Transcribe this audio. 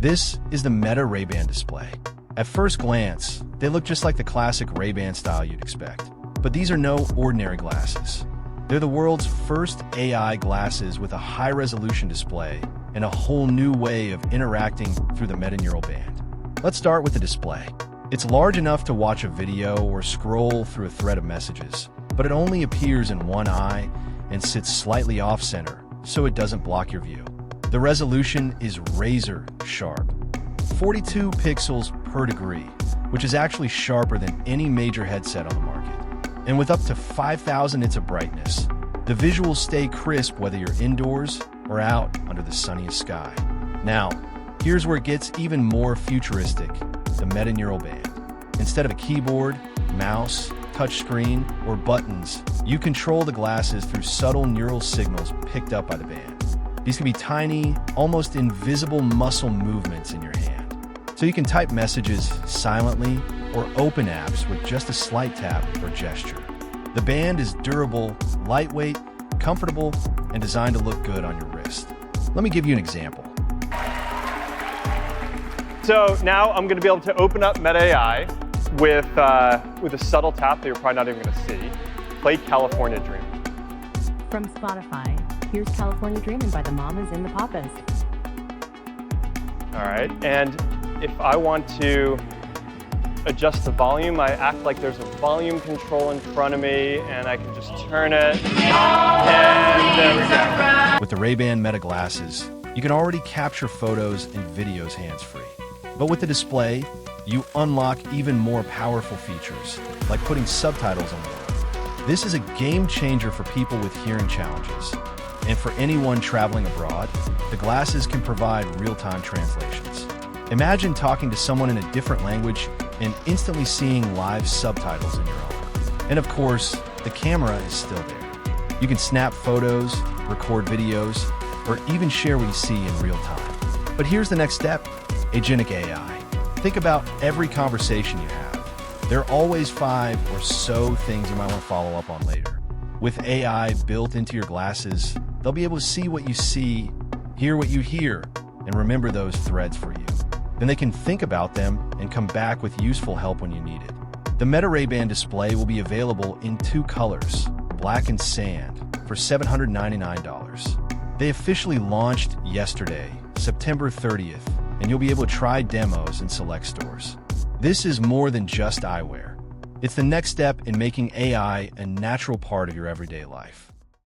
This is the Meta Ray-Ban display. At first glance, they look just like the classic Ray-Ban style you'd expect. But these are no ordinary glasses. They're the world's first AI glasses with a high-resolution display and a whole new way of interacting through the meta-neural band. Let's start with the display. It's large enough to watch a video or scroll through a thread of messages, but it only appears in one eye and sits slightly off-center, so it doesn't block your view. The resolution is razor sharp, 42 pixels per degree, which is actually sharper than any major headset on the market. And with up to 5,000 nits of brightness, the visuals stay crisp whether you're indoors or out under the sunniest sky. Now, here's where it gets even more futuristic, the meta-neural band. Instead of a keyboard, mouse, touchscreen, or buttons, you control the glasses through subtle neural signals picked up by the band. These can be tiny, almost invisible muscle movements in your hand. So you can type messages silently or open apps with just a slight tap or gesture. The band is durable, lightweight, comfortable, and designed to look good on your wrist. Let me give you an example. So now I'm going to be able to open up Meta AI with a subtle tap that you're probably not even going to see. Play California Dreamin'. From Spotify, here's California Dreamin' by the Mamas and the Papas. All right, and if I want to adjust the volume, I act like there's a volume control in front of me, and I can just turn it, and there we go. With the Ray-Ban Meta glasses, you can already capture photos and videos hands-free. But with the display, you unlock even more powerful features, like putting subtitles on the web. This is a game changer for people with hearing challenges. And for anyone traveling abroad, the glasses can provide real-time translations. Imagine talking to someone in a different language and instantly seeing live subtitles in your own. And of course, the camera is still there. You can snap photos, record videos, or even share what you see in real time. But here's the next step, agentic AI. Think about every conversation you have. There are always 5 or so things you might want to follow up on later. With AI built into your glasses, they'll be able to see what you see, hear what you hear, and remember those threads for you. Then they can think about them and come back with useful help when you need it. The Meta Ray-Ban display will be available in 2 colors, black and sand, for $799. They officially launched yesterday, September 30th, and you'll be able to try demos in select stores. This is more than just eyewear. It's the next step in making AI a natural part of your everyday life.